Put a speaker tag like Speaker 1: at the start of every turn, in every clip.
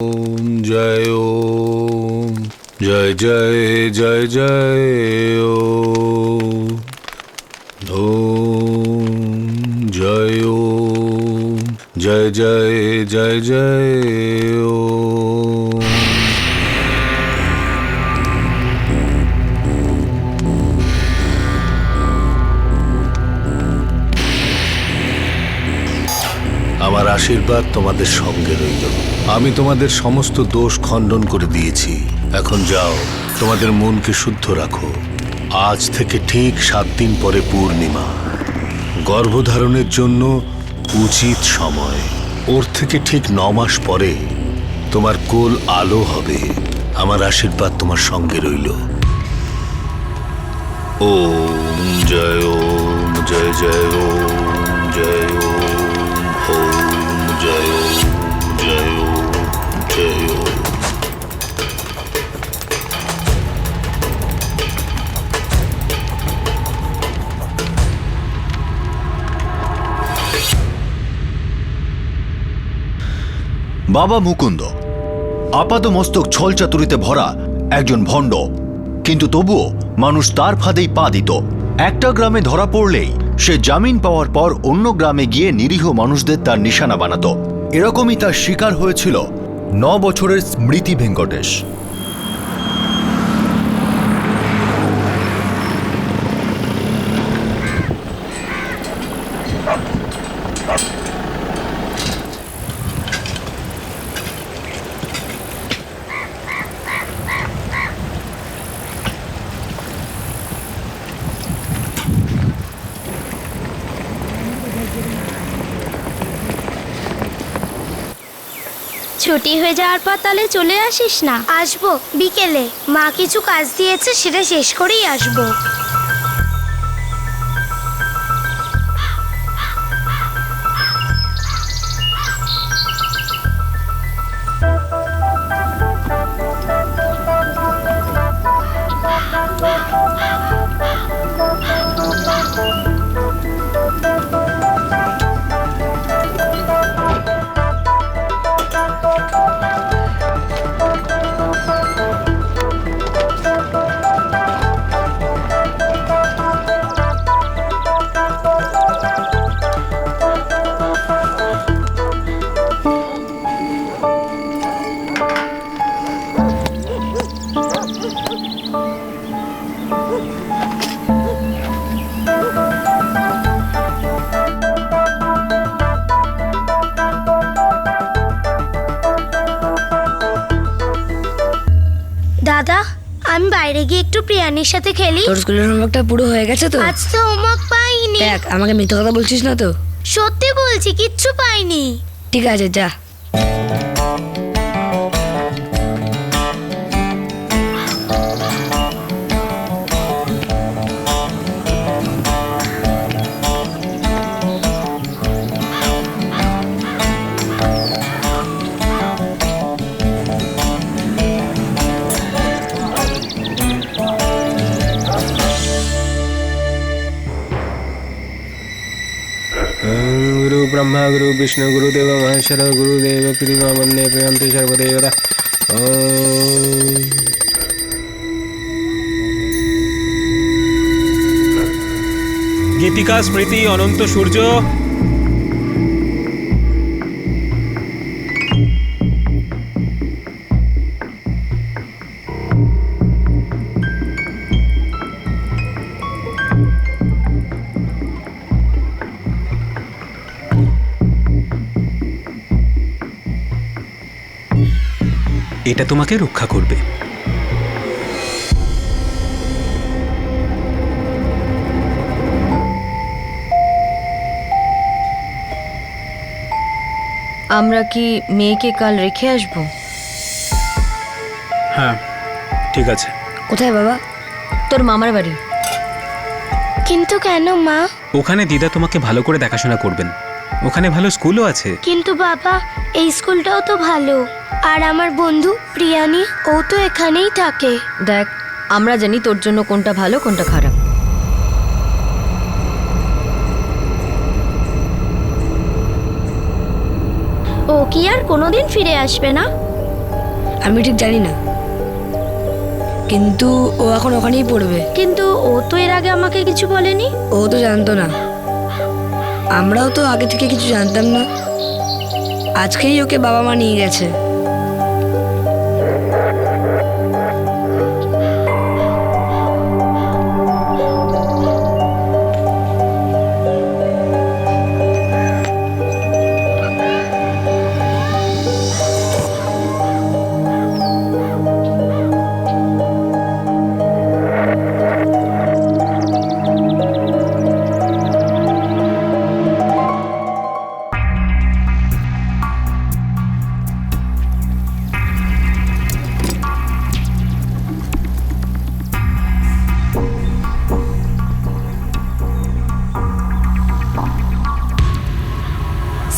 Speaker 1: ओम जय ओम जय जय जय जय ओम जय ओम जय जय जय जय ओम। আমার আশীর্বাদ তোমাদের সঙ্গে রইল। আমি তোমাদের সমস্ত দোষ খণ্ডন করে দিয়েছি। এখন যাও, তোমাদের মনকে শুদ্ধ রাখো। আজ থেকে ঠিক 7 দিন পরে পূর্ণিমা, গর্ভধারণের জন্য উচিত সময়। ওর থেকে ঠিক 9 মাস পরে তোমার কোল আলো হবে। আমার আশীর্বাদ তোমার সঙ্গে রইল। ওম জয় ওম জয় জয় ওম জয় ওম ওম জয় ওম জয় ওম জয় ওম।
Speaker 2: বাবা মুকুন্দ আপাতমস্তক ছল চাতুরিতে ভরা একজন ভণ্ড, কিন্তু তবুও মানুষ তার ফাঁদেই পা দিত। একটা গ্রামে ধরা পড়লেই সে জামিন পাওয়ার পর অন্য গ্রামে গিয়ে নিরীহ মানুষদের তার নিশানা বানাতো। এরকমই তার শিকার হয়েছিল 9 বছরের স্মৃতি ভেঙ্কটেশ।
Speaker 3: ছুটি হয়ে যাওয়ার পর তাহলে চলে আসিস না?
Speaker 4: আসবো বিকেলে, মা কিছু কাজ দিয়েছে, সেটা শেষ করেই আসবো। দাদা, আমি বাইরে গিয়ে একটু প্রিয়ানির সাথে খেলি।
Speaker 5: তোর স্কুলের হোমওয়ার্কটা পুরো হয়ে গেছে তো?
Speaker 4: আজ তো হোমওয়ার্ক পাইনি।
Speaker 5: দেখ, আমাকে মিথ্যে কথা বলছিস না তো?
Speaker 4: সত্যি বলছি, কিচ্ছু পাইনি।
Speaker 5: ঠিক আছে, যা।
Speaker 6: गुरु ब्रह्मा गुरु विष्णु गुरुदेव महेश्वर गुरुदेव प्रतिमा वंदे प्रियंते सर्वदेवता।
Speaker 7: গীতিকা স্মৃতি অনন্ত সূর্য। এটা তোমাকে রক্ষা করবে।
Speaker 8: আমরা কি মেয়েকে কাল রেখে আসবো?
Speaker 7: হ্যাঁ, ঠিক আছে।
Speaker 5: কোথায় বাবা?
Speaker 8: তোর মামার বাড়ি।
Speaker 4: কিন্তু কেন মা?
Speaker 7: ওখানে দিদা তোমাকে ভালো করে দেখাশোনা করবেন। ওখানে ভালো স্কুলও আছে।
Speaker 4: কিন্তু বাবা, এই স্কুলটাও তো ভালো। আর আমার বন্ধু প্রিয়ানি, ও তো এখানেই থাকে।
Speaker 8: দেখ, আমরা জানি তোর জন্য কোনটা ভালো কোনটা খারাপ।
Speaker 3: ও কি আর কোনোদিন ফিরে আসবে না?
Speaker 5: আমি ঠিক জানি না, কিন্তু ও এখন ওখানেই পড়বে।
Speaker 3: কিন্তু ও তো এর আগে আমাকে কিছু বলেনি।
Speaker 5: ও তো জানতো না, আমরাও তো আগে থেকে কিছু জানতাম না। আজকেই ওকে বাবা মা নিয়ে গেছে।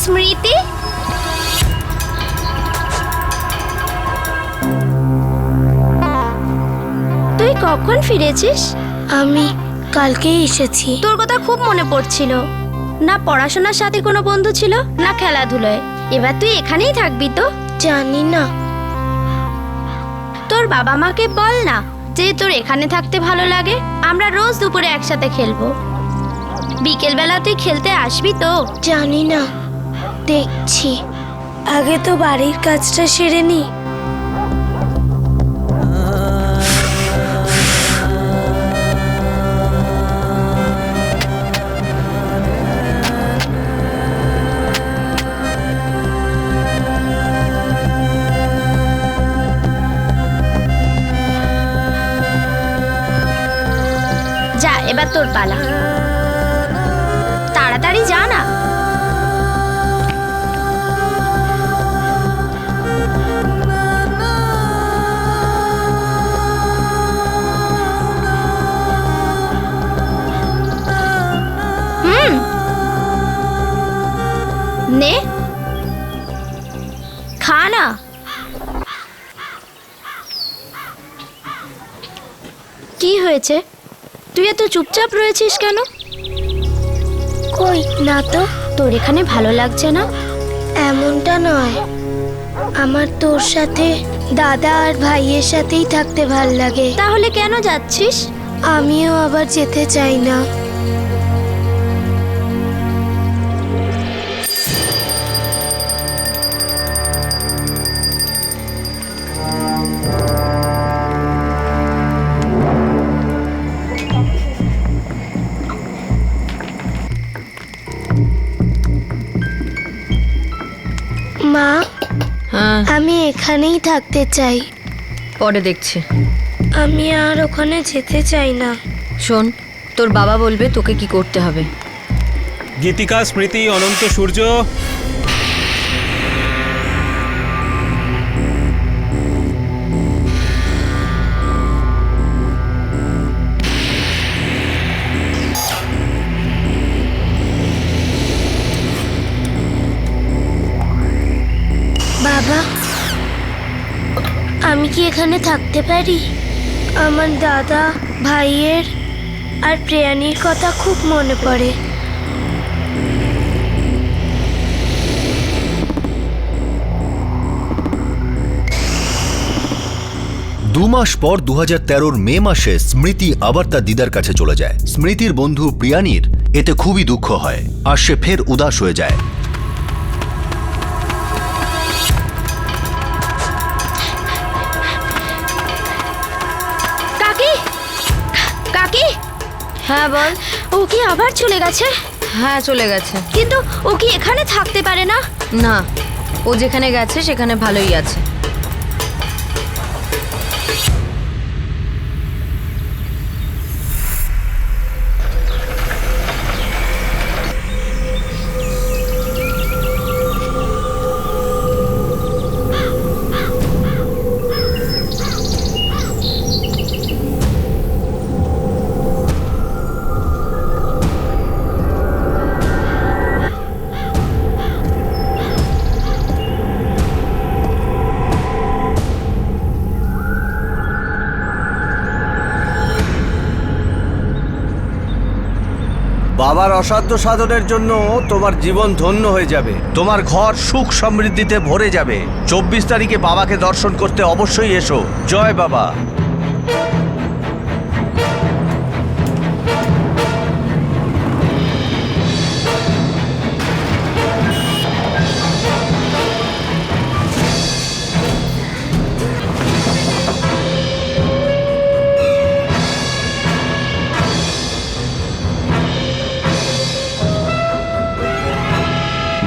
Speaker 3: স্মৃতি, তুই কখন ফিরেছিস?
Speaker 4: আমি কালকেই এসেছি।
Speaker 3: তোর কথা খুব মনে পড়ছিল। না পড়াশোনার সাথে কোনো বন্ধু ছিল, না খেলাধুলায়। এবার তুই এখানেই থাকবি তো?
Speaker 4: জানি না।
Speaker 3: তোর বাবা মাকে বল না যে তোর এখানে থাকতে ভালো লাগে। আমরা রোজ দুপুরে একসাথে খেলবো। বিকেলবেলা তুই খেলতে আসবি তো?
Speaker 4: জানি না, দেখছি। আগে তো বাড়ির কাজটা সেরে নি।
Speaker 3: যা, এবার তোর পালা। তাড়াতাড়ি যা না। নে, খা না। কি হয়েছে? তুই এত চুপচাপ রয়েছিস কেন?
Speaker 4: কই না তো।
Speaker 3: তোর এখানে ভালো লাগছে না?
Speaker 4: এমনটা নয়, আমার তোর সাথে, দাদা আর ভাইয়ের সাথেই থাকতে ভাল লাগে।
Speaker 3: তাহলে কেন যাচ্ছিস?
Speaker 4: আমিও আবার যেতে চাই না। মা,
Speaker 8: হ্যাঁ,
Speaker 4: আমি এখানেই থাকতে চাই।
Speaker 8: পরে দেখছি।
Speaker 4: আমি আর ওখানে যেতে চাই না।
Speaker 8: শোন, তোর বাবা বলবে তোকে কি করতে হবে।
Speaker 7: গীতিকা, স্মৃতি, অনন্ত, সূর্য,
Speaker 4: বাবা, আমি কি এখানে থাকতে পারি? আমার দাদা, ভাইয়ের আর প্রিয়ানির কথা খুব মনে পড়ে।
Speaker 2: 2 মাস পর 2013 মে মাসে স্মৃতি আবার তার দিদার কাছে চলে যায়। স্মৃতির বন্ধু প্রিয়ানির এতে খুবই দুঃখ হয় আর সে ফের উদাস হয়ে যায়।
Speaker 3: কাকি, কাকি,
Speaker 8: হ্যাঁ বল।
Speaker 3: ও কি আবার চলে গেছে?
Speaker 8: হ্যাঁ, চলে গেছে।
Speaker 3: কিন্তু ও কি এখানে থাকতে পারে না?
Speaker 8: না, ও যেখানে গেছে সেখানে ভালোই আছে।
Speaker 9: বাবার অসাধ্য সাধনের জন্য তোমার জীবন ধন্য হয়ে যাবে, তোমার ঘর সুখ সমৃদ্ধিতে ভরে যাবে। 24 তারিখে বাবাকে দর্শন করতে অবশ্যই এসো। জয় বাবা।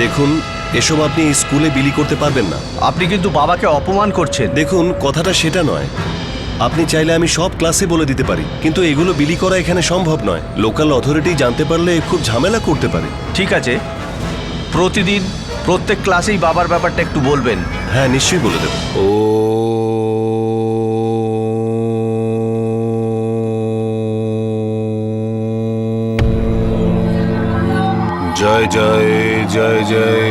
Speaker 10: দেখুন, এসব আপনি স্কুলে বিলি করতে পারবেন না।
Speaker 9: আপনি কিন্তু বাবাকে অপমান করছেন।
Speaker 10: দেখুন, কথাটা সেটা নয়। আপনি চাইলে আমি সব ক্লাসে বলে দিতে পারি, কিন্তু এগুলো বিলি করা এখানে সম্ভব নয়। লোকাল অথরিটি জানতে পারলে খুব ঝামেলা করতে পারে।
Speaker 9: ঠিক আছে, প্রতিদিন প্রত্যেক ক্লাসেই বাবার ব্যাপারটা একটু বলবেন।
Speaker 10: হ্যাঁ, নিশ্চয়ই বলে দেব।
Speaker 1: ও জয় জয় জয় জয়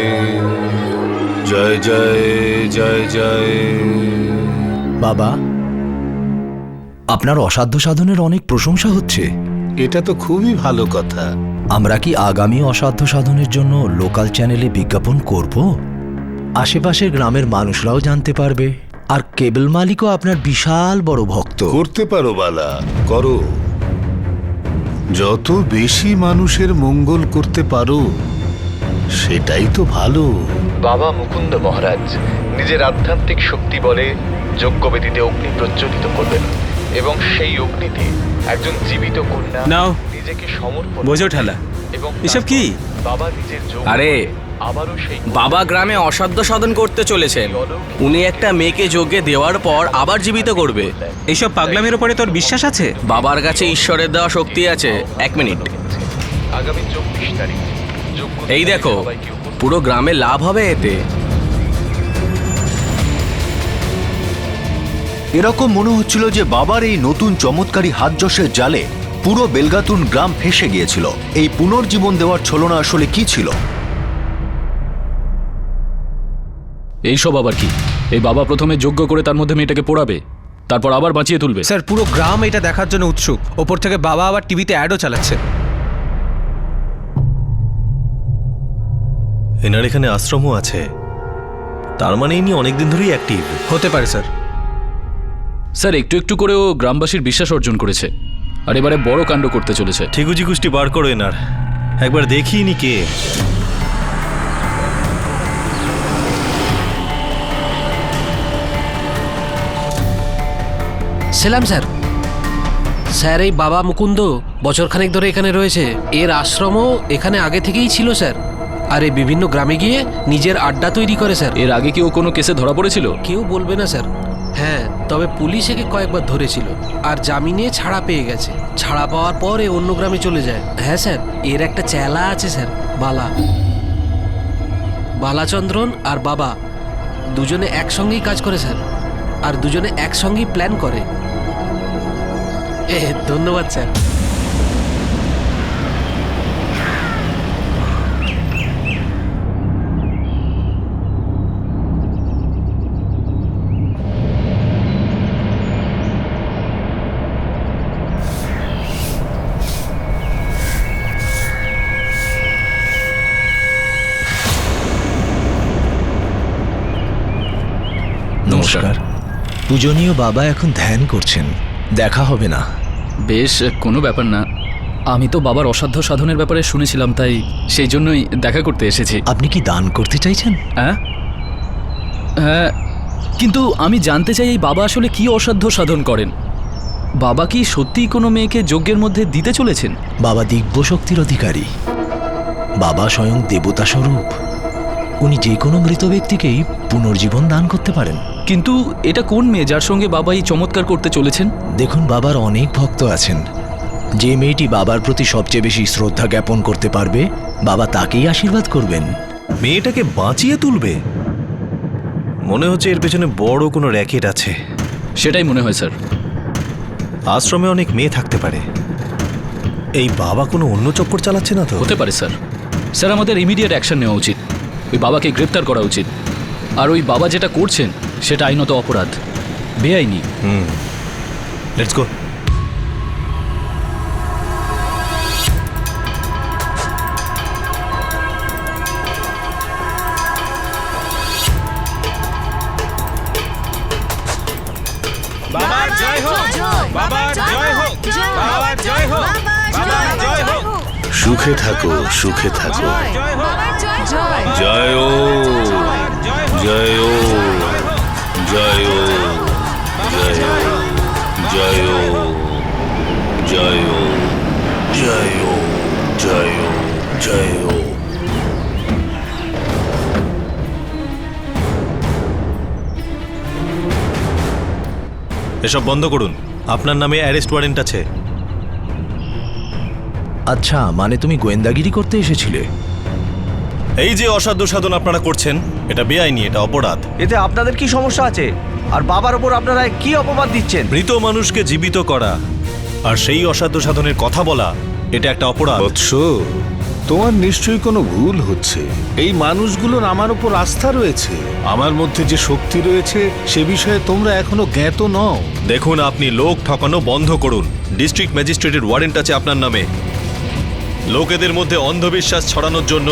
Speaker 1: জয় জয় জয় জয়।
Speaker 11: বাবা, আপনার অসাধ্য সাধনের অনেক প্রশংসা হচ্ছে।
Speaker 1: এটা তো খুবই ভালো কথা।
Speaker 11: আমরা কি আগামী অসাধ্য সাধনের জন্য লোকাল চ্যানেলে বিজ্ঞাপন করব? আশেপাশের গ্রামের মানুষরাও জানতে পারবে, আর কেবল মালিকও আপনার বিশাল বড় ভক্ত।
Speaker 1: করতে পারো বালা, করো। যত বেশি মানুষের মঙ্গল করতে পারো সেটাই তো ভালো।
Speaker 2: বাবা মুকুন্দ মহারাজ নিজের আধ্যাত্মিক শক্তি বলে যজ্ঞবেদীতে অগ্নি প্রজ্বলিত করবেন এবং সেই অগ্নিতে একজন জীবিত কন্যা
Speaker 7: নাও
Speaker 2: নিজেকে সমর্পণ
Speaker 7: বোঝো ঠেলা।
Speaker 2: এবং
Speaker 7: এসব কি?
Speaker 2: বাবা নিজের যোগ
Speaker 12: আরে
Speaker 2: আবারও সেই
Speaker 12: বাবা গ্রামে অসাধ্য সাধন করতে চলেছেন। উনি একটা মেয়েকে যজ্ঞে দেওয়ার পর আবার জীবিত করবে।
Speaker 7: এইসব পাগলামের উপরে তোর বিশ্বাস আছে?
Speaker 12: বাবার কাছে ঈশ্বরের দেওয়া শক্তি আছে। 1 মিনিট,
Speaker 2: আগামী 24 তারিখ
Speaker 12: এই দেখো, পুরো গ্রামে লাভ হবে এতে।
Speaker 2: এরকম মনে হচ্ছিল যে বাবার এই নতুন চমৎকারী হাতযশের জালে পুরো বেলগাতুন গ্রাম ফেঁসে গিয়েছিল। এই পুনর্জীবন দেওয়ার ছলনা আসলে কি ছিল?
Speaker 13: এইসব আবার কি? এই বাবা প্রথমে যজ্ঞ করে তার মধ্যে মেয়েটাকে পোড়াবে, তারপর আবার বাঁচিয়ে তুলবে।
Speaker 6: স্যার, পুরো গ্রাম এটা দেখার জন্য উৎসুক। ওপর থেকে বাবা আবার টিভিতে অ্যাডও চালাচ্ছে।
Speaker 10: এনার এখানে আশ্রমও আছে, তার মানে ইনি অনেকদিন ধরেই অ্যাক্টিভ।
Speaker 6: হতে পারে স্যার।
Speaker 13: স্যার, একটু একটু করে ও গ্রামবাসীর বিশ্বাস অর্জন করেছে, আর এবারে বড় কাণ্ড করতে চলেছে।
Speaker 10: ঠিকুজি কুষ্টি বার করো এনার, একবার দেখি ইনি কে।
Speaker 14: সেলাম স্যার। স্যার, এই বাবা মুকুন্দ বছরখানেক ধরে এখানে রয়েছে। এর আশ্রমও এখানে আগে থেকেই ছিল স্যার। আর এই বিভিন্ন গ্রামে গিয়ে নিজের আড্ডা তৈরি করে স্যার।
Speaker 13: এর আগে কি ও কোনো কেসে ধরা পড়েছিল?
Speaker 14: কেউ বলবে না স্যার। হ্যাঁ, তবে পুলিশ একে কয়েকবার ধরেছিল আর জামিনে ছাড়া পেয়ে গেছে। ছাড়া পাওয়ার পর এ অন্য গ্রামে চলে যায়। হ্যাঁ স্যার, এর একটা চেলা আছে স্যার, বালা। বালাচন্দ্রন আর বাবা দুজনে একসঙ্গেই কাজ করে স্যার, আর দুজনে একসঙ্গেই প্ল্যান করে। ধন্যবাদ স্যার।
Speaker 11: নমস্কার। পূজনীয় বাবা এখন ধ্যান করছেন, দেখা হবে না?
Speaker 13: বেশ, কোনো ব্যাপার না। আমি তো বাবার অসাধ্য সাধনের ব্যাপারে শুনেছিলাম, তাই সেই জন্যই দেখা করতে এসেছি।
Speaker 11: আপনি কি দান করতে চাইছেন?
Speaker 13: হ্যাঁ হ্যাঁ, কিন্তু আমি জানতে চাই এই বাবা আসলে কি অসাধ্য সাধন করেন। বাবা কি সত্যিই কোনো মেয়েকে যজ্ঞের মধ্যে দিতে চলেছেন?
Speaker 11: বাবা দিব্য শক্তির অধিকারী, বাবা স্বয়ং দেবতা স্বরূপ। উনি যে কোনো মৃত ব্যক্তিকেই পুনর্জীবন দান করতে পারেন।
Speaker 13: কিন্তু এটা কোন মেয়ে যার সঙ্গে বাবা এই চমৎকার করতে চলেছেন?
Speaker 11: দেখুন, বাবার অনেক ভক্ত আছেন। যে মেয়েটি বাবার প্রতি সবচেয়ে বেশি শ্রদ্ধা জ্ঞাপন করতে পারবে, বাবা তাকেই আশীর্বাদ করবেন।
Speaker 10: মেয়েটাকে বাঁচিয়ে তুলবে? মনে হচ্ছে এর পেছনে বড় কোনো র্যাকেট আছে।
Speaker 13: সেটাই মনে হয় স্যার।
Speaker 10: আশ্রমে অনেক মেয়ে থাকতে পারে, এই বাবা কোনো অন্য চক্কর চালাচ্ছে না তো?
Speaker 13: হতে পারে স্যার। স্যার, আমাদের ইমিডিয়েট অ্যাকশন নেওয়া উচিত। ওই বাবাকে গ্রেপ্তার করা উচিত। আর ওই বাবা যেটা করছেন সেটা আইনত অপরাধ, বেআইনি।
Speaker 10: Let's go.
Speaker 6: বাবার জয় হোক, বাবার জয় হোক, বাবার জয় হোক, বাবার জয় হোক।
Speaker 1: সুখে থাকো, সুখে থাকো। জয় ও, জয় ও, জয় ও, জয় ও, জয় ও, জয় ও, জয় ও, জয় ও, জয় ও।
Speaker 10: এসব বন্ধ করুন, আপনার নামে অ্যারেস্ট ওয়ারেন্ট আছে।
Speaker 11: আচ্ছা, মানে তুমি গোয়েন্দাগিরি করতে এসেছিলে?
Speaker 10: এই যে অসাধ্য সাধন আপনারা করছেন, এটা বেআইনি, এটা অপরাধ।
Speaker 9: এতে আপনাদের কি সমস্যা আছে? আর বাবার ওপর আপনারা কি অপবাদ দিচ্ছেন?
Speaker 10: মৃত মানুষকে জীবিত করা আর সেই অসাধ্য সাধনের কথা বলা, এটা একটা অপরাধ।
Speaker 1: বৎস, তোমার নিশ্চয়ই কোনো ভুল হচ্ছে। এই মানুষগুলোর আমার উপর আস্থা রয়েছে। আমার মধ্যে যে শক্তি রয়েছে সে বিষয়ে তোমরা এখনো জ্ঞাত নও।
Speaker 10: দেখুন, আপনি লোক ঠকানো বন্ধ করুন। ডিস্ট্রিক্ট ম্যাজিস্ট্রেটের ওয়ারেন্ট আছে আপনার নামে, লোকেদের মধ্যে অন্ধবিশ্বাস ছড়ানোর জন্য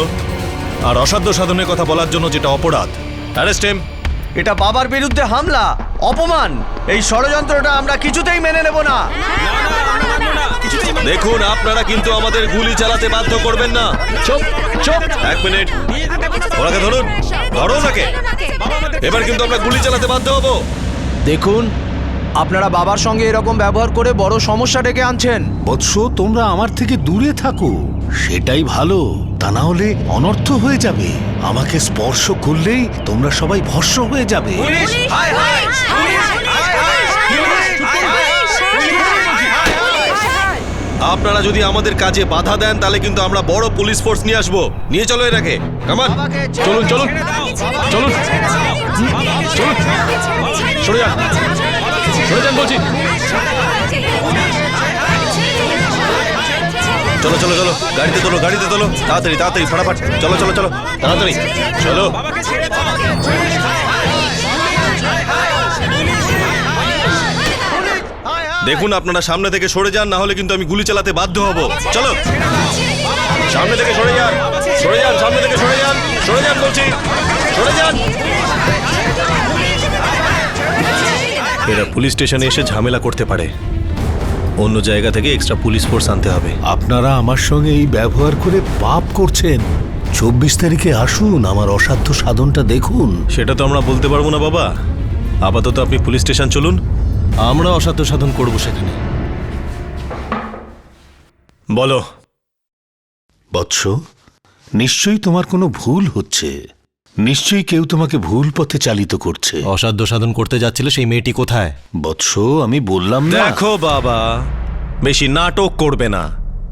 Speaker 10: আর অসাধ্য সাধনের কথা বলার জন্য, যেটা অপরাধ। Arrest him.
Speaker 9: এটা বাবার বিরুদ্ধে হামলা, অপমান। এই ষড়যন্ত্রটা আমরা কিছুতেই মেনে নেব না।
Speaker 10: দেখুন, আপনারা কিন্তু আমাদের গুলি চালাতে বাধ্য করবেন না। চুপ চুপ, এক মিনিট। ওনাকে ধরুন, ধরো ওনাকে। এবার কিন্তু আমরা গুলি চালাতে বাধ্য হব।
Speaker 11: দেখুন, আপনারা বাবার সঙ্গে এরকম ব্যবহার করে বড় সমস্যা ডেকে আনছেন।
Speaker 1: বৎস, তোমরা আমার থেকে দূরে থাকো, সেটাই ভালো। তা না হলে অনর্থ হয়ে যাবে। আমাকে স্পর্শ করলেই তোমরা সবাই ভস্ম হয়ে যাবে।
Speaker 10: আপনারা যদি আমাদের কাজে বাধা দেন তাহলে কিন্তু আমরা বড় পুলিশ ফোর্স নিয়ে আসবো। নিয়ে চলো এটাকে। কামান, চলুন চলুন চলুন চলুন, সরে যান, সরে যান বলছি। চলো চলো চলো, গাড়িতে তোলো, গাড়িতে তোলো, তাড়াতাড়ি তাড়াতাড়ি, ফটাফট, চলো চলো চলো, তাড়াতাড়ি চলো। দেখুন, আপনারা সামনে থেকে সরে যান, না হলে কিন্তু আমি গুলি চালাতে বাধ্য হব। চলো, সামনে থেকে সরে যান, সরে যান, সামনে থেকে সরে যান, সরে যান বলছি, সরে যান। এরা পুলিশ স্টেশনে এসে ঝামেলা করতে পারে, অন্য জায়গা থেকে এক্সট্রা পুলিশ ফোর্স আনতে হবে।
Speaker 1: আপনারা আমার সঙ্গে এই ব্যবহার করে পাপ করছেন। 24 তারিখে আসুন, আমার অসাধ্য সাধনটা দেখুন।
Speaker 10: সেটা তো আমরা বলতে পারবো না বাবা। আপাতত আপনি পুলিশ স্টেশন চলুন, আমরা অসাধ্য সাধন করব সেখানে। বলো।
Speaker 1: বৎস, নিশ্চয়ই তোমার কোনো ভুল হচ্ছে। নিশ্চয়ই কেউ তোমাকে ভুল পথে চালিত করছে।
Speaker 10: অসাধ্য সাধন করতে যাচ্ছিল সেই মেয়েটি কোথায়?
Speaker 1: বৎস, আমি বললাম না।
Speaker 10: দেখো বাবা, বেশি নাটক করবে না,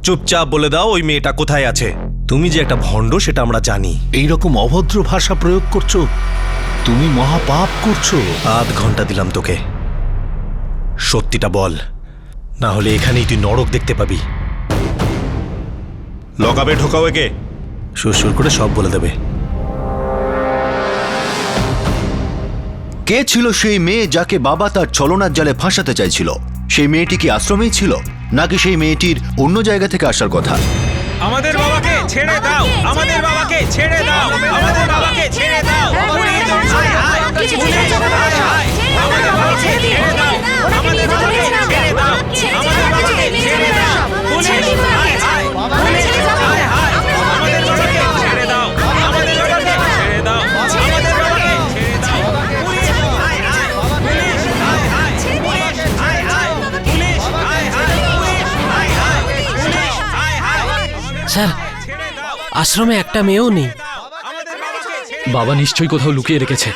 Speaker 10: চুপচাপ বলে দাও ওই মেয়েটা কোথায় আছে। তুমি যে একটা ভণ্ড সেটা আমরা জানি।
Speaker 1: এইরকম অভদ্র ভাষা প্রয়োগ করছো, তুমি মহাপাপ করছো।
Speaker 10: আধ ঘন্টা দিলাম তোকে, সত্যিটা বল, না হলে এখানেই তুই নরক দেখতে পাবি। লকাবে ঢোকাও একে, সুর করে সব বলে দেবে।
Speaker 2: কে ছিল সেই মেয়ে যাকে বাবা তার ছলনার জালে ফাঁসাতে চাইছিল? সেই মেয়েটি কি আশ্রমেই ছিল, নাকি সেই মেয়েটির অন্য জায়গা থেকে আসার কথা?
Speaker 6: আমাদের বাবাকে ছেড়ে দাও, আমাদের বাবাকে ছেড়ে দাও, আমাদের বাবাকে ছেড়ে দাও। আমাদের বাবাকে ছেড়ে দাও, আমাদের বাবাকে ছেড়ে দাও, আমাদের বাবাকে ছেড়ে দাও, আমাদের বাবাকে ছেড়ে দাও। পুলিশ, হায় হায়, পুলিশ, হায় হায়, আমাদের বাবাকে ছেড়ে দাও, আমাদের বাবাকে ছেড়ে দাও, আমাদের বাবাকে ছেড়ে দাও। পুলিশ, হায় হায়, পুলিশ, হায় হায়, পুলিশ, হায় হায়, পুলিশ, হায় হায়, পুলিশ, হায় হায়, পুলিশ, হায় হায়।
Speaker 14: স্যার, আশ্রমে একটা মেয়েও নেই।
Speaker 13: বাবা নিশ্চয়ই কোথাও লুকিয়ে রেখেছে।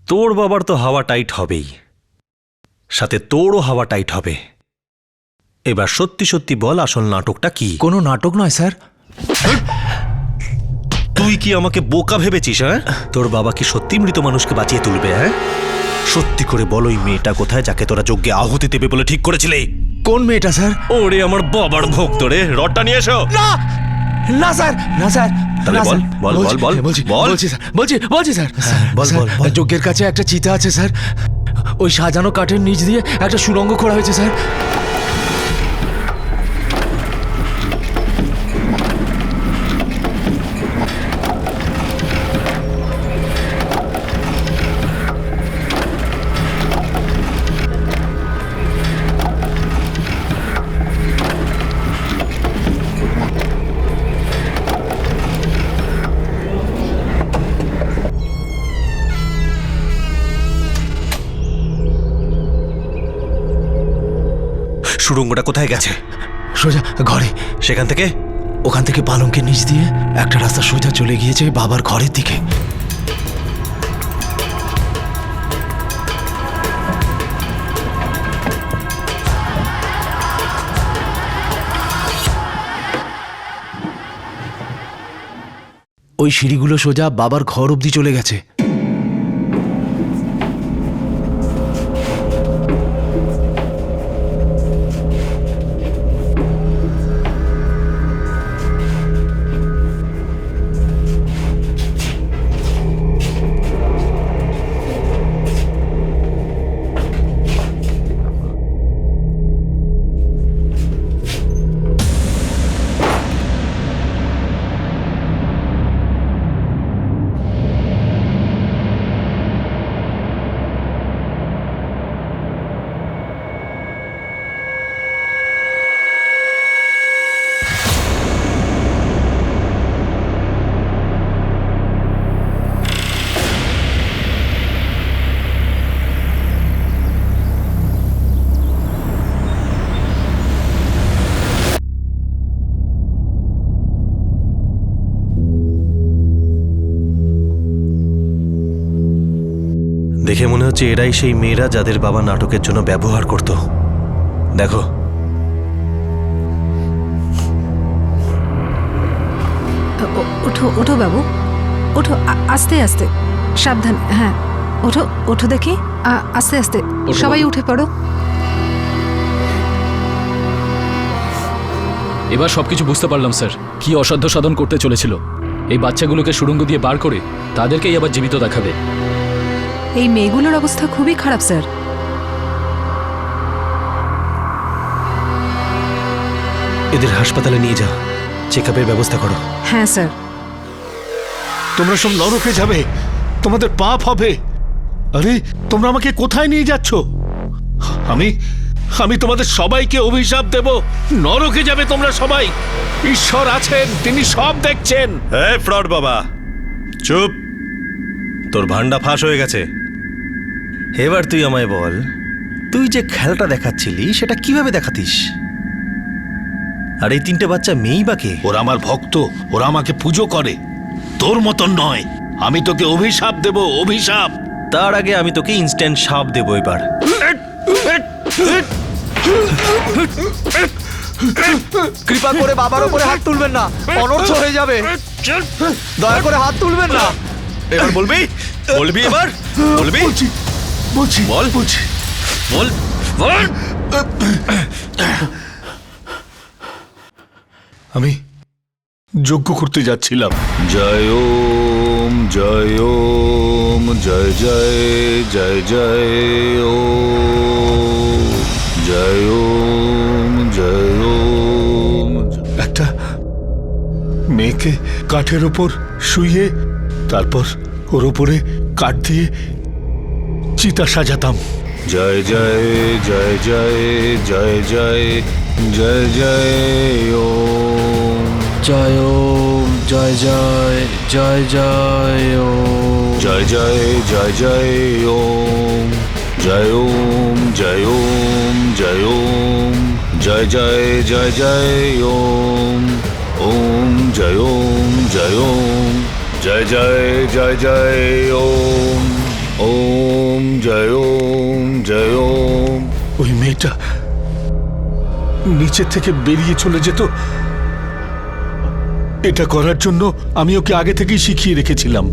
Speaker 10: তোর বাবার তো হাওয়া টাইট হবেই, সাথে তোরও হাওয়া টাইট হবে। এবার সত্যি সত্যি বল, আসল নাটকটা কি?
Speaker 11: কোনো নাটক নয় স্যার।
Speaker 10: তুই কি আমাকে বোকা ভেবেছিস? হ্যাঁ, তোর বাবা কি সত্যি মৃত মানুষকে বাঁচিয়ে তুলবে? হ্যাঁ, সত্যি করে বল, ওই মেয়েটা কোথায় যাকে তোরা যজ্ঞে আহুতি দেবে বলে ঠিক করেছিলে?
Speaker 11: কোন মেয়েটা স্যার?
Speaker 10: ওরে আমার বাবার ভক্ত রে, রডটা নিয়ে এসো।
Speaker 11: না না স্যার, না স্যার।
Speaker 10: তাহলে বল বল বল বল
Speaker 11: বলছি
Speaker 10: বল।
Speaker 11: বলছি স্যার, বলছি স্যার।
Speaker 10: বল বল বল।
Speaker 11: যজ্ঞের কাছে একটা চিতা আছে স্যার, ওই সাজানো কাঠের নিচ দিয়ে একটা সুড়ঙ্গ খোঁড়া হয়েছে স্যার।
Speaker 10: সুড়ঙ্গটা কোথায় গেছে?
Speaker 11: সোজা ঘরে।
Speaker 10: সেখান থেকে?
Speaker 11: ওখান থেকে পালঙ্কের নিচ দিয়ে একটা রাস্তা সোজা চলে গিয়েছে বাবার ঘরের দিকে। ওই সিঁড়িগুলো সোজা বাবার ঘর অবধি চলে গেছে।
Speaker 10: দেখে মনে হচ্ছে এরাই সেই মেয়েরা যাদের বাবা নাটকের জন্য ব্যবহার করত। দেখো,
Speaker 15: ওঠো ওঠো বাবু, ওঠো, আস্তে আস্তে, সাবধান। হ্যাঁ, ওঠো ওঠো দেখি, আস্তে আস্তে, সবাই উঠে পড়ো।
Speaker 13: এবার সবকিছু বুঝতে পারলাম স্যার, কি অসাধ্য সাধন করতে চলেছিল। এই বাচ্চাগুলোকে সুড়ঙ্গ দিয়ে বার করে তাদেরকেই আবার জীবিত দেখাবে।
Speaker 15: এই মেয়েগুলোর অবস্থা খুবই খারাপ স্যার।
Speaker 10: এদের হাসপাতালে নিয়ে যাও, চেক আপের ব্যবস্থা করো।
Speaker 15: হ্যাঁ স্যার।
Speaker 1: তোমরা সব নরকে যাবে, তোমাদের পাপ হবে। আরে তোমরা আমাকে কোথায় নিয়ে যাচ্ছ? আমি তোমাদের সবাইকে অভিশাপ দেব। নরকে যাবে তোমরা সবাই। ঈশ্বর আছেন, তিনি সব দেখছেন।
Speaker 10: এই ফ্রড বাবা, চুপ। তোর ভান্ডা ফাঁস হয়ে গেছে। এবার তুই আমায় বল, তুই যে খেলাটা দেখাচ্ছিলি সেটা কিভাবে দেখাতিস? আর এই তিনটে বাচ্চা মেয়েই বাকে?
Speaker 1: ওরা আমার ভক্ত, ওরা আমাকে পুজো করে, তোর মতন নয়। আমি তোকে অভিশাপ দেব, অভিশাপ।
Speaker 10: তার আগে আমি তোকে ইনস্ট্যান্ট সাপ দেবো এবার।
Speaker 9: কৃপা করে বাবার উপরে হাত তুলবেন না, অনর্থ হয়ে যাবে। দয়া করে হাত তুলবেন না।
Speaker 10: এবার বলবি? বলবি এবার? বলবি?
Speaker 1: বলছি,
Speaker 10: বল,
Speaker 1: বলছি,
Speaker 10: বল, বল।
Speaker 1: আমি যজ্ঞ করতে যাচ্ছিলাম। জয় ওম, জয় ওম, জয় জয় জয় জয় ওম, জয় ওম, জয় ওম। একটা মেয়েকে কাঠের ওপর শুইয়ে তারপর ওর ওপরে কাঠ দিয়ে চিতা সাজাতাম। জয় জয় জয় জয় জয় জয় জয় জয় ওম,
Speaker 14: জয় ওম, জয় জয় জয় জয় ওম,
Speaker 1: জয় জয় জয় জয় ওম, জয় ওম, জয় ওম, জয় ওম, জয় জয় জয় জয় ওম, ওম জয় ওম, জয় ওম, জয় জয় জয় জয় ওম, ওম জয় ওম, জয় ওম। ওই মেয়েটা নিচে থেকে বেরিয়ে চলে যেত। এটা করার জন্য আমি ওকে আগে থেকেই শিখিয়ে রেখেছিলাম।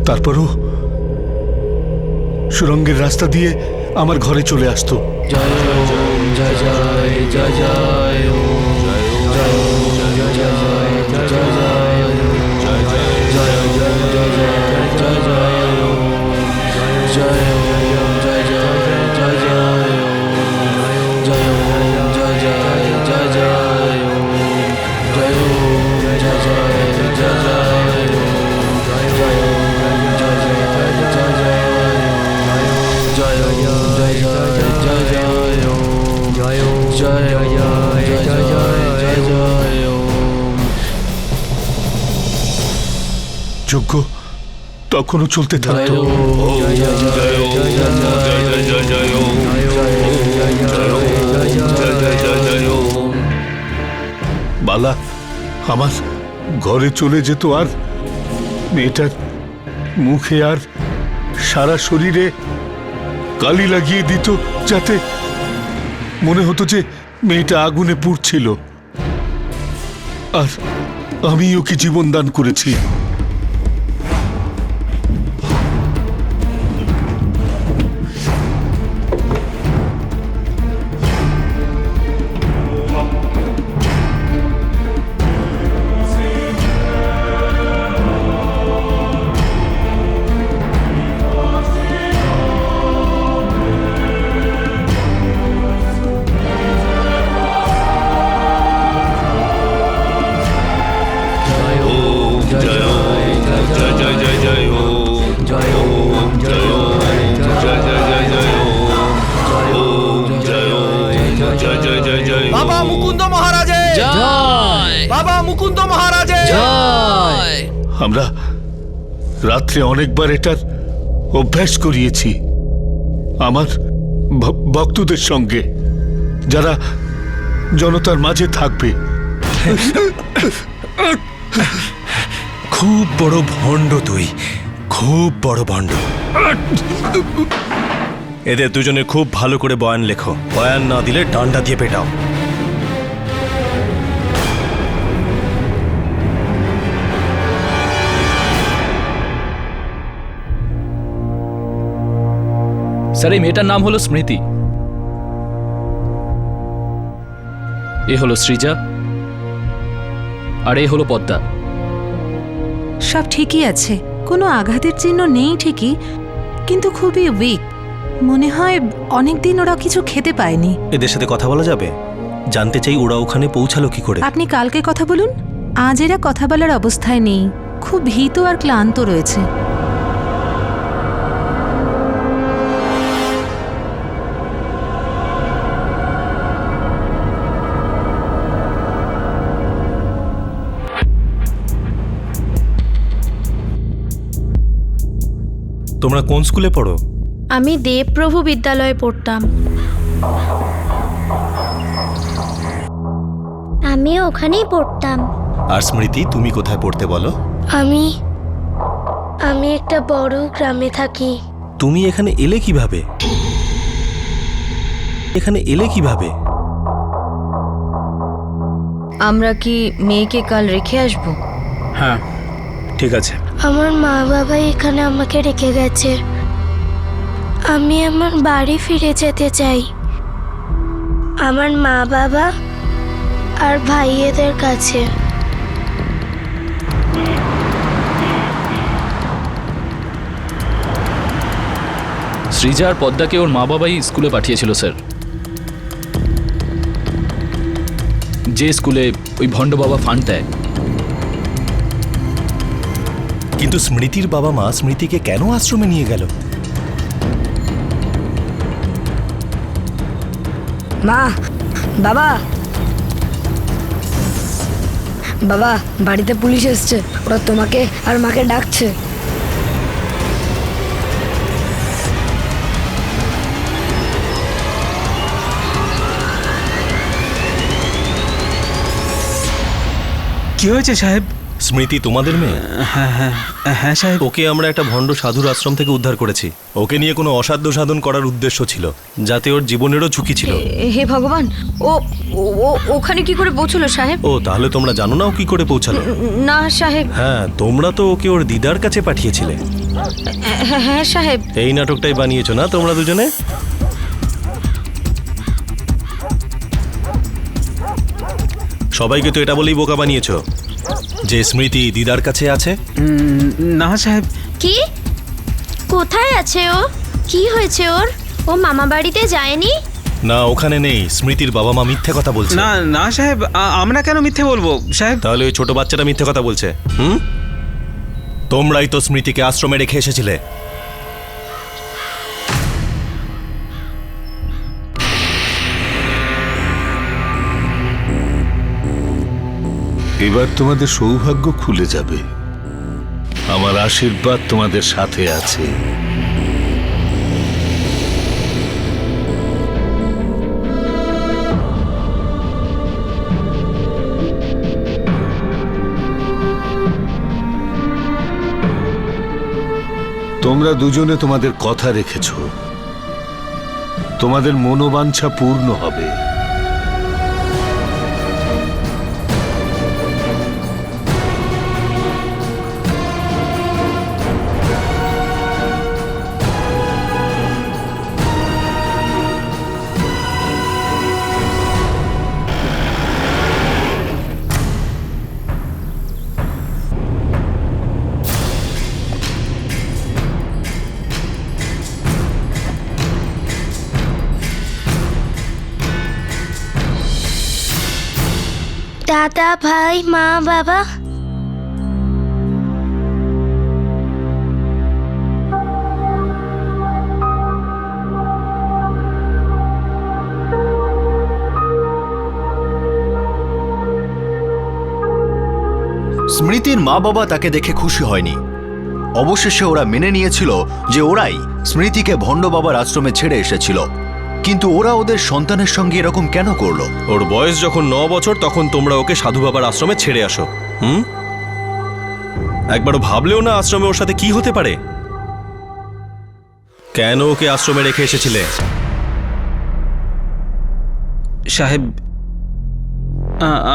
Speaker 1: তারপরও সুরঙ্গের রাস্তা দিয়ে আমার ঘরে চলে আসতো।
Speaker 14: জয় ওম, জয় জয় জয় জয় ওম, জয় ওম, জয় জয় জয় জয় জয় জয় জয় ওম, জয় জয় জয় ওম, জয় ওম, জয় জয় জয় জয় ওম, জয় ওম, জয় জয় জয় জয় ওম, জয় ওম, জয় জয় জয় জয় ওম, জয় ওম, জয় জয় জয় জয় ওম, জয় ওম, জয় জয় জয় জয় ওম, জয় ওম, জয় জয় জয়
Speaker 1: যজ্ঞ তখনও চলতে থাকতো। বালা আমার ঘরে চলে যেত আর মেয়েটার মুখে আর সারা শরীরে কালি লাগিয়ে দিত, যাতে মনে হতো যে মেয়েটা আগুনে পুড়ছিল। আর আমি ওকে জীবন দান করেছি।
Speaker 9: বাবা মুকুন্দ মহারাজে জয়, বাবা মুকুন্দ মহারাজে জয়।
Speaker 1: আমরা রাত্রে অনেকবার এটার অভ্যাস করিয়েছি আমার ভক্তদের সঙ্গে, যারা জনতার মাঝে থাকবে।
Speaker 6: খুব বড় ভণ্ড তুই, খুব বড় ভণ্ড। এদের দুজনে খুব ভালো করে বয়ান লেখো, বয়ান না দিলে ডান্ডা দিয়ে পেটাও।
Speaker 13: স্যার, এই মেয়েটার নাম হলো স্মৃতি, এ হলো সৃজা, আর এ হলো পদ্মা।
Speaker 15: সব ঠিকই আছে, কোনো আঘাতের চিহ্ন নেই ঠিকই, কিন্তু খুবই উইক। মনে হয় অনেকদিন ওরা কিছু খেতে পায়নি।
Speaker 6: এদের সাথে কথা বলা যাবে? জানতে চাই ওরা ওখানে পৌঁছালো কি করে।
Speaker 15: আপনি কালকে কথা বলুন, আজ এরা কথা বলার অবস্থায় নেই, খুব ভীত আর ক্লান্ত রয়েছে।
Speaker 6: তোমরা কোন স্কুলে পড়ো?
Speaker 3: আমি দেবপ্রভু বিদ্যালয়ে পড়তাম।
Speaker 4: আমি ওখানেই পড়তাম।
Speaker 6: আর স্মৃতি, তুমি কোথায় পড়তে বলো?
Speaker 4: আমি একটা বড় গ্রামে থাকি।
Speaker 6: তুমি এখানে এলে কিভাবে? এখানে এলে কিভাবে?
Speaker 8: আমরা কি মেয়েকে কাল রেখে আসব?
Speaker 6: হ্যাঁ, ঠিক আছে।
Speaker 4: আমার মা বাবা এখানে আমাকে রেখে গেছে। আমি আমার বাড়ি ফিরে যেতে চাই, আমার মা বাবা আর ভাইয়েদের কাছে।
Speaker 13: সৃজা আর পদ্মাকে ওর মা বাবাই স্কুলে পাঠিয়েছিল স্যার, যে স্কুলে ওই ভণ্ড বাবা ফান্ড দেয়।
Speaker 6: কিন্তু স্মৃতির বাবা মা স্মৃতিকে কেন আশ্রমে নিয়ে গেল?
Speaker 5: মা, বাবা, বাবা, বাড়িতে পুলিশ এসছে, ওরা তোমাকে আর মাকে ডাকছে।
Speaker 6: কি হয়েছে সাহেব? স্মৃতি তোমাদের মেয়ে?
Speaker 7: হ্যাঁ হ্যাঁ হ্যাঁ সাহেব।
Speaker 6: ওকে আমরা একটা ভণ্ড সাধুর আশ্রম থেকে উদ্ধার করেছি। ওকে নিয়ে কোনো অসাধ্য সাধন করার উদ্দেশ্য ছিল, যাতে ওর জীবনেরও ঝুঁকি ছিল।
Speaker 8: হে ভগবান, ও ও ওখানে কি করে পৌঁছলো সাহেব?
Speaker 6: ও, তাহলে তোমরা জানো না ও কি করে পৌঁছালো?
Speaker 8: না সাহেব।
Speaker 6: হ্যাঁ, তোমরা তো ওকে ওর দিদার কাছে পাঠিয়েছিলে।
Speaker 8: হ্যাঁ সাহেব।
Speaker 6: এই নাটকটাই বানিয়েছো না তোমরা দুজনে? সবাইকে তো এটা বলেই বোকা বানিয়েছো যে স্মৃতি দিদার কাছে আছে।
Speaker 7: না সাহেব।
Speaker 3: কি? কোথায় আছে ও? কি হয়েছে ওর? ও মামা বাড়িতে যায়নি?
Speaker 6: না, ওখানে নেই। স্মৃতির বাবা মা মিথ্যে কথা বলছে।
Speaker 7: না না সাহেব, আমরা কেন মিথ্যে বলবো সাহেব?
Speaker 6: তাহলে ওই ছোট বাচ্চাটা মিথ্যে কথা বলছে। তোমরাই তো স্মৃতিকে আশ্রমে রেখে এসেছিলে।
Speaker 1: এবার তোমাদের সৌভাগ্য খুলে যাবে। আমার আশীর্বাদ তোমাদের সাথে আছে। তোমরা দুজনে তোমাদের কথা রেখেছ, তোমাদের মনোবাঞ্ছা পূর্ণ হবে।
Speaker 4: দাদা, ভাই, মা, বাবা,
Speaker 2: স্মৃতির মা বাবা তাকে দেখে খুশি হয়নি। অবশেষে ওরা মেনে নিয়েছিল যে ওরাই স্মৃতিকে ভণ্ড বাবার আশ্রমে ছেড়ে এসেছিল, কিন্তু ওরা ওদের সন্তানের সঙ্গে এরকম কেন করলো?
Speaker 10: ওর বয়স যখন 9 বছর তখন তোমরা ওকে সাধু বাবার আশ্রমে ছেড়ে আসো। একবারও ভাবলেও না আশ্রমে ওর সাথে কি হতে পারে? কেন ওকে আশ্রমে রেখে এসেছিলে?
Speaker 7: সাহেব,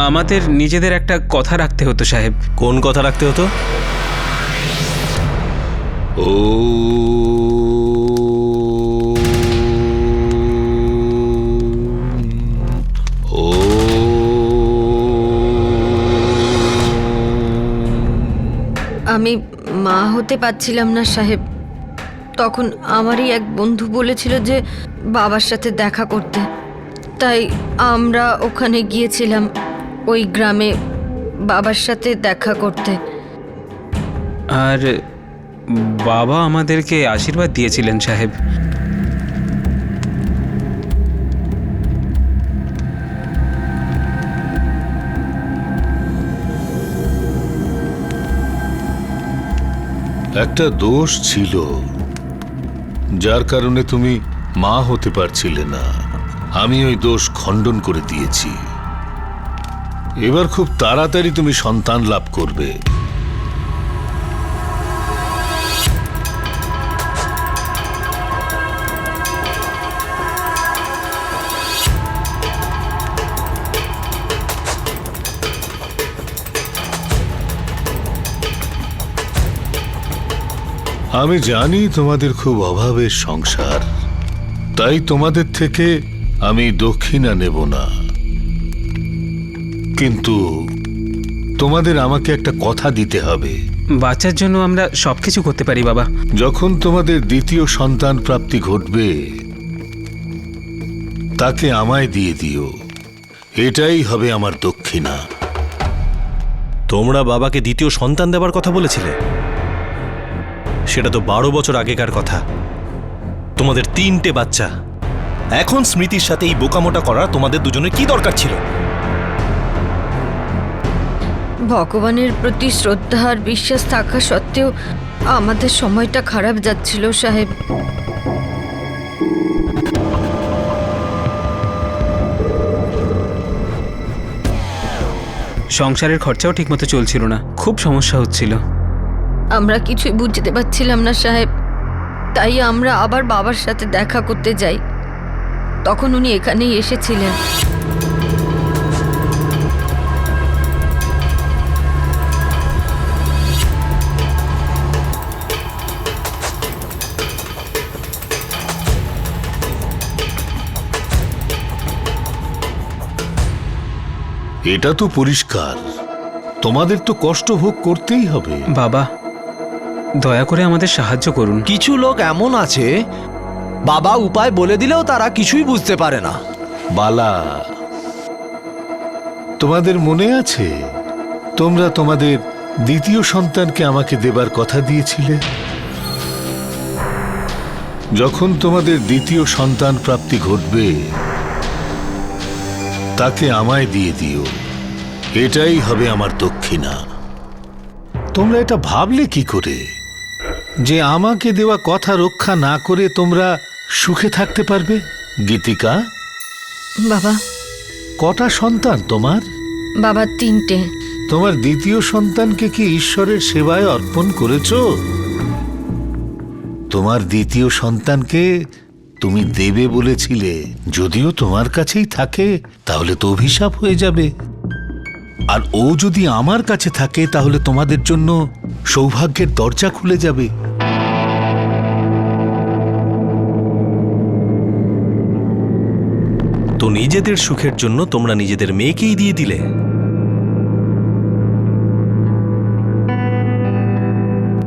Speaker 7: আমাদের নিজেদের একটা কথা রাখতে হতো সাহেব।
Speaker 10: কোন কথা রাখতে হতো?
Speaker 1: ও
Speaker 8: আমি মা হতে পারছিলাম না সাহেব। তখন আমারই এক বন্ধু বলেছিল যে বাবার সাথে দেখা করতে, তাই আমরা ওখানে গিয়েছিলাম ওই গ্রামে বাবার সাথে দেখা করতে।
Speaker 7: আর বাবা আমাদেরকে আশীর্বাদ দিয়েছিলেন সাহেব।
Speaker 1: একটা দোষ ছিল যার কারণে তুমি মা হতে পারছিলে না। আমি ওই দোষ খণ্ডন করে দিয়েছি। এবার খুব তাড়াতাড়ি তুমি সন্তান লাভ করবে। আমি জানি তোমাদের খুব অভাবের সংসার, তাই তোমাদের থেকে আমি দক্ষিণা নেব না, কিন্তু তোমাদের আমাকে একটা কথা দিতে হবে।
Speaker 7: বাচ্চার জন্য আমরা সবকিছু করতে পারি বাবা।
Speaker 1: যখন তোমাদের দ্বিতীয় সন্তান প্রাপ্তি ঘটবে তাকে আমায় দিয়ে দিও, এটাই হবে আমার দক্ষিণা।
Speaker 10: তোমরা বাবাকে দ্বিতীয় সন্তান দেবার কথা বলেছিলে? সেটা তো 12 বছর আগেকার কথা। তোমাদের 3টে বাচ্চা। এখন স্মৃতির সাথে এই বোকামোটা করা তোমাদের দুজনের কি দরকার ছিল?
Speaker 8: ভগবানের প্রতি শ্রদ্ধা আর বিশ্বাস থাকা সত্ত্বেও আমাদের সময়টা খারাপ যাচ্ছিল সাহেব।
Speaker 7: সংসারের খরচাও ঠিকমতো চলছিল না, খুব সমস্যা হচ্ছিল।
Speaker 8: আমরা কিছুই বুঝতে পারছিলাম না সাহেব, তাই আমরা আবার বাবার সাথে দেখা করতে যাই। তখন উনি এখানেই এসেছিলেন।
Speaker 1: এটা তো পরিষ্কার, তোমাদের তো কষ্ট ভোগ করতেই হবে।
Speaker 7: বাবা, দয়া করে আমাদের সাহায্য করুন।
Speaker 11: কিছু লোক এমন আছে, বাবা উপায় বলে দিলেও তারা কিছুই বুঝতে পারে না।
Speaker 1: বালা, তোমাদের মনে আছে তোমরা তোমাদের দ্বিতীয় সন্তানকে আমাকে দেবার কথা দিয়েছিলে? যখন তোমাদের দ্বিতীয় সন্তান প্রাপ্তি ঘটবে তাকে আমায় দিয়ে দিও, এটাই হবে আমার দক্ষিণা। তোমরা এটা ভাবলে কি করে যে আমাকে দেওয়া কথা রক্ষা না করে তোমরা সুখে থাকতে পারবে? গীতিকা,
Speaker 8: বাবা।
Speaker 1: কটা সন্তান তোমার?
Speaker 8: বাবা 3টে।
Speaker 1: তোমার দ্বিতীয় সন্তানকে কি ঈশ্বরের সেবায় অর্পণ করেছো? তোমার দ্বিতীয় সন্তানকে তুমি দেবে বলেছিলে, যদিও তোমার কাছেই থাকে তাহলে তো অভিশাপ হয়ে যাবে। আর ও যদি আমার কাছে থাকে তাহলে তোমাদের জন্য সৌভাগ্যের দরজা খুলে যাবে।
Speaker 10: তো নিজেদের সুখের জন্য তোমরা নিজেদের মেয়েকেই দিয়ে দিলে।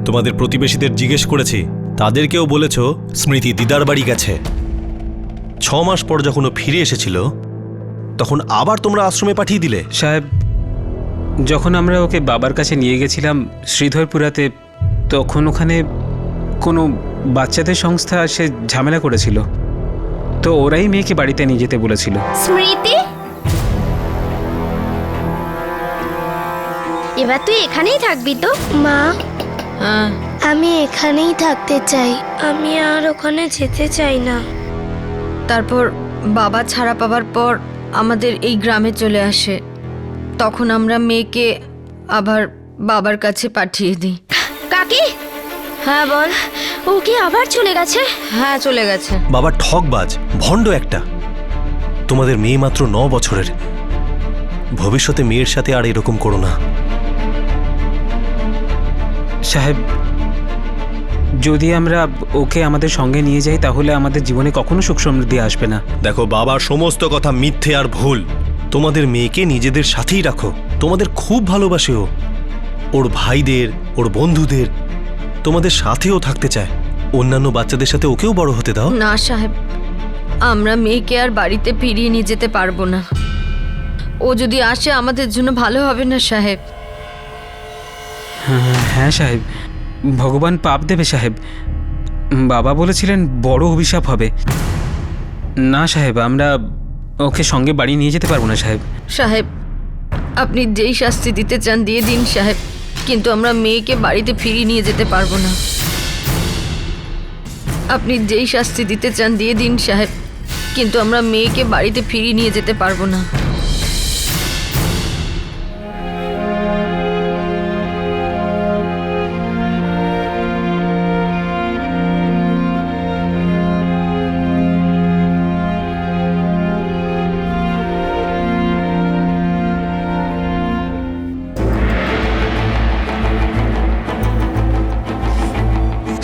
Speaker 10: তোমাদের প্রতিবেশীদের জিজ্ঞেস করেছি, তাদেরকেও বলেছ স্মৃতি দিদার বাড়ি গেছে। 6 মাস পর যখন ও ফিরে এসেছিল তখন আবার তোমরা আশ্রমে পাঠিয়ে দিলে।
Speaker 7: সাহেব, যখন আমরা ওকে বাবার কাছে নিয়ে গেছিলাম শ্রীধরপুরাতে, তখন ওখানে কোনো বাচ্চাদের সংস্থা সে ঝামেলা করেছিল, তো ওরাই মেয়েকে বাড়িতে নিয়ে যেতে বলেছিল।
Speaker 3: স্মৃতি, এবার তুই এখানেই থাকবি তো?
Speaker 4: মা, আমি এখানেই থাকতে চাই, আমি আর ওখানে যেতে চাই না।
Speaker 8: তারপর বাবা ছাড়া পাওয়ার পর আমাদের এই গ্রামে চলে আসে। তখন আমরা মেয়েকে আবার বাবার কাছে পাঠিয়ে দিই।
Speaker 3: কাকি,
Speaker 8: হ্যাঁ বল।
Speaker 3: ও কি আবার চলে গেছে?
Speaker 8: হ্যাঁ, চলে গেছে।
Speaker 10: বাবা ঠকবাজ, ভণ্ড একটা। তোমাদের মেয়ে মাত্র 9 বছরের। ভবিষ্যতে মেয়ের সাথে আর এরকম করো না।
Speaker 7: সাহেব, যদি আমরা ওকে আমাদের সঙ্গে নিয়ে যাই তাহলে আমাদের জীবনে কখনো সুখ সমৃদ্ধি আসবে না।
Speaker 10: দেখো, বাবার সমস্ত কথা মিথ্যে আর ভুল। তোমাদের মেয়েকে নিজেদের সাথেই রাখো। তোমাদের খুব ভালোবাসে ও। ওর ভাইদের, ওর বন্ধুদের, তোমাদের সাথেও থাকতে চায়। অন্যান্য বাচ্চাদের সাথে ওকেও বড় হতে দাও।
Speaker 8: না সাহেব, আমরা মেয়েকে আর বাড়িতে ফিরিয়ে নিয়ে যেতে পারবো না। ও যদি আসে আমাদের জন্য ভালো হবে না সাহেব।
Speaker 7: হ্যাঁ সাহেব, ভগবান পাপ দেবে সাহেব। বাবা বলেছিলেন বড় অভিশাপ হবে। না সাহেব, আমরা ওকে সঙ্গে বাড়ি নিয়ে যেতে পারবো না সাহেব।
Speaker 8: সাহেব, আপনি যেই শাস্তি দিতে চান দিয়ে দিন সাহেব, কিন্তু আমরা মেয়েকে বাড়িতে ফিরিয়ে নিয়ে যেতে পারবো না। আপনি যেই শাস্তি দিতে চান দিয়ে দিন সাহেব, কিন্তু আমরা মেয়েকে বাড়িতে ফিরিয়ে নিয়ে যেতে পারবো না।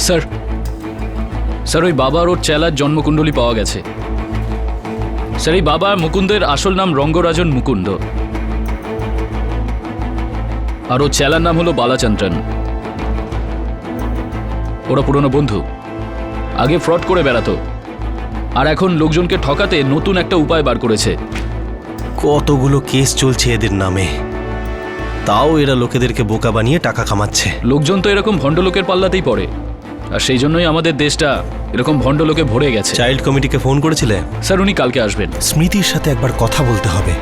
Speaker 13: স্যার, স্যার ওই বাবা আর ওর চেলার জন্মকুণ্ডলী পাওয়া গেছে। স্যার, এই বাবা মুকুন্দের আসল নাম রঙ্গরাজন মুকুন্দ, আর ওর চেলার নাম হলো বালাচন্দ্রন। ওরা পুরনো বন্ধু, আগে ফ্রড করে বেড়াতো, আর এখন লোকজনকে ঠকাতে নতুন একটা উপায় বার করেছে।
Speaker 10: কতগুলো কেস চলছে এদের নামে, তাও এরা লোকেদেরকে বোকা বানিয়ে টাকা কামাচ্ছে।
Speaker 13: লোকজন তো এরকম ভণ্ড লোকের পাল্লাতেই পড়ে, আর সেই জন্যই আমাদের দেশটা এরকম ভণ্ড লোকে ভরে গেছে।
Speaker 10: চাইল্ড কমিটিকে ফোন করেছিলে?
Speaker 13: স্যার, উনি কালকে আসবেন।
Speaker 10: স্মৃতির সাথে একবার কথা বলতে হবে।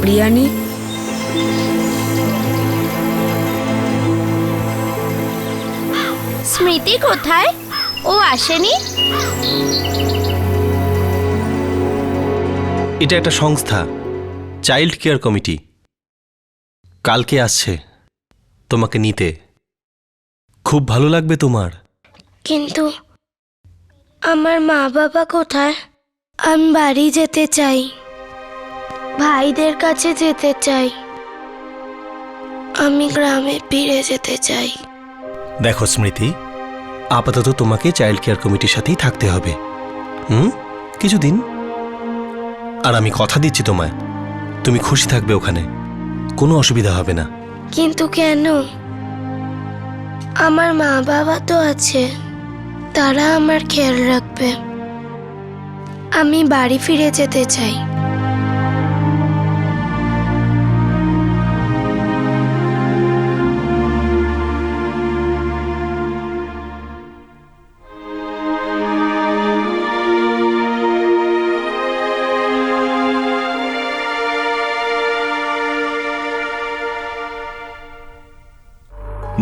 Speaker 5: প্রিয়ানি,
Speaker 3: স্মৃতি কোথায়? ও আসেনি?
Speaker 10: এটা একটা সংস্থা, চাইল্ড কেয়ার কমিটি। কালকে আসছে তোমাকে নিতে। খুব ভালো লাগবে তোমার।
Speaker 4: কিন্তু আমার মা বাবা কোথায়? আমি বাড়ি যেতে চাই, ভাইদের কাছে যেতে চাই, আমি গ্রামে ফিরে যেতে চাই।
Speaker 10: দেখো স্মৃতি, আপাতত তোমাকে চাইল্ড কেয়ার কমিটির সাথেই থাকতে হবে কিছুদিন। আর আমি কথা দিচ্ছি তোমায়, তুমি খুশি থাকবে ওখানে, কোনো অসুবিধা হবে না।
Speaker 4: কিন্তু কেন? আমার মা বাবা তো আছে, তারা আমার খেয়াল রাখবে। আমি বাড়ি ফিরে যেতে চাই।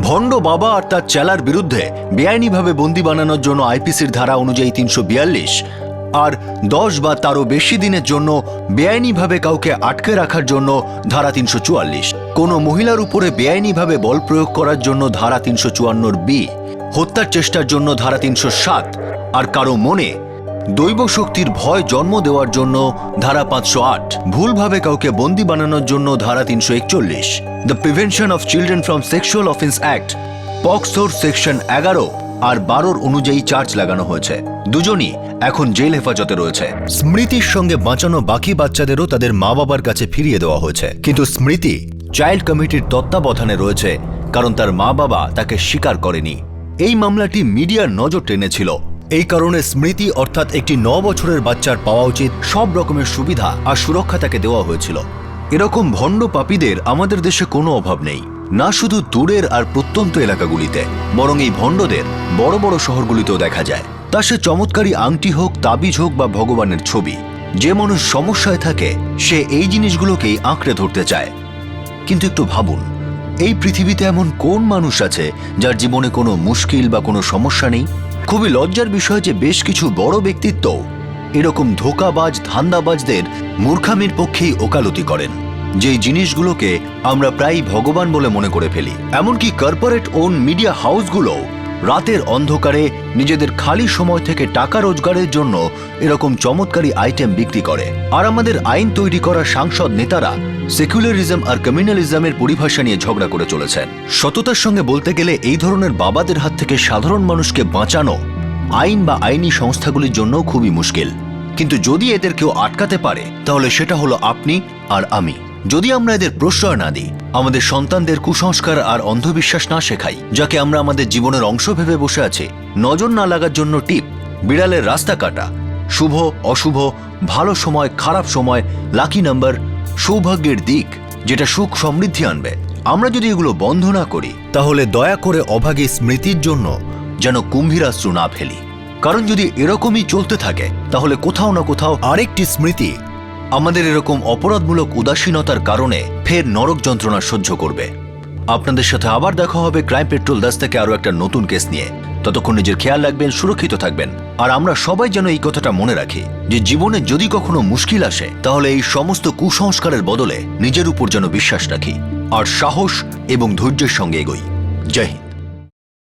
Speaker 2: ভণ্ড বাবা আর তার চেলার বিরুদ্ধে বেআইনিভাবে বন্দি বানানোর জন্য আইপিসির ধারা অনুযায়ী 342 আর 10 বা তারও বেশি দিনের জন্য বেআইনিভাবে কাউকে আটকে রাখার জন্য ধারা 344, কোনো মহিলার উপরে বেআইনিভাবে বল প্রয়োগ করার জন্য ধারা 354 বি, হত্যার চেষ্টার জন্য ধারা 307 আর কারো মনে দৈব শক্তির ভয় জন্ম দেওয়ার জন্য ধারা 508, ভুলভাবে কাউকে বন্দি বানানোর জন্য ধারা 341, the prevention of children from sexual offence act পক্সোর সেকশন 11 আর 12 অনুযায়ী চার্জ লাগানো হয়েছে। দুজনই এখন জেল হেফাজতে রয়েছে। স্মৃতির সঙ্গে বাঁচানো বাকি বাচ্চাদেরও তাদের মা বাবার কাছে ফিরিয়ে দেওয়া হয়েছে, কিন্তু স্মৃতি চাইল্ড কমিটির তত্ত্বাবধানে রয়েছে কারণ তার মা বাবা তাকে স্বীকার করেনি। এই মামলাটি মিডিয়ার নজর টেনেছিল। এই কারণে স্মৃতি অর্থাৎ একটি 9 বছরের বাচ্চার পাওয়া উচিত সব রকমের সুবিধা আর সুরক্ষা তাকে দেওয়া হয়েছিল। এরকম ভণ্ড পাপীদের আমাদের দেশে কোনো অভাব নেই, না শুধু দূরের আর প্রত্যন্ত এলাকাগুলিতে, বরং এই ভণ্ডদের বড় বড় শহরগুলিতেও দেখা যায়। তা সে চমৎকারী আংটি হোক, তাবিজ হোক বা ভগবানের ছবি, যে মানুষ সমস্যায় থাকে সে এই জিনিসগুলোকেই আঁকড়ে ধরতে চায়। কিন্তু একটু ভাবুন, এই পৃথিবীতে এমন কোন মানুষ আছে যার জীবনে কোনো মুশকিল বা কোনো সমস্যা নেই? খুবই লজ্জার বিষয় যে বেশ কিছু বড় ব্যক্তিত্ব এরকম ধোঁকাবাজ ধান্দাবাজদের মূর্খামির পক্ষেই ওকালতি করেন, যেই জিনিসগুলোকে আমরা প্রায় ভগবান বলে মনে করে ফেলি। এমনকি কর্পোরেট ওন মিডিয়া হাউসগুলো রাতের অন্ধকারে নিজেদের খালি সময় থেকে টাকা রোজগারের জন্য এরকম চমৎকারী আইটেম বিক্রি করে। আর আমাদের আইন তৈরি করা সাংসদ নেতারা সেকুলারিজম আর কমিউনালিজমের পরিভাষা নিয়ে ঝগড়া করে চলেছেন। সততার সঙ্গে বলতে গেলে এই ধরনের বাবাদের হাত থেকে সাধারণ মানুষকে বাঁচানো আইন বা আইনি সংস্থাগুলির জন্য খুবই মুশকিল। কিন্তু যদি এদের কেউ আটকাতে পারে তাহলে সেটা হলো আপনি আর আমি। যদি আমরা এদের প্রশ্রয় না দিই, আমাদের সন্তানদের কুসংস্কার আর অন্ধবিশ্বাস না শেখাই, যাকে আমরা আমাদের জীবনের অংশ ভেবে বসে আছি, নজর না লাগার জন্য টিপ, বিড়ালের রাস্তা কাটা, শুভ অশুভ, ভালো সময় খারাপ সময়, লাকি নাম্বার, সৌভাগ্যের দিক যেটা সুখ সমৃদ্ধি আনবে, আমরা যদি এগুলো বন্ধ না করি তাহলে দয়া করে অভাগী স্মৃতির জন্য যেন কুম্ভীরাশ্রু না ফেলি। কারণ যদি এরকমই চলতে থাকে তাহলে কোথাও না কোথাও আরেকটি স্মৃতি আমাদের এরকম অপরাধমূলক উদাসীনতার কারণে ফের নরক যন্ত্রণা সহ্য করবে। আপনাদের সাথে আবার দেখা হবে ক্রাইম পেট্রোল 10 থেকে আরো একটা নতুন কেস নিয়ে। ততক্ষণ নিজের খেয়াল রাখবেন, সুরক্ষিত থাকবেন। আর আমরা সবাই যেন এই কথাটা মনে রাখি যে জীবনে যদি কখনো মুশকিল আসে তাহলে এই সমস্ত কুসংস্কারের বদলে নিজের উপর যেন বিশ্বাস রাখি আর সাহস এবং ধৈর্যের সঙ্গে এগোই। জয় হিন্দ।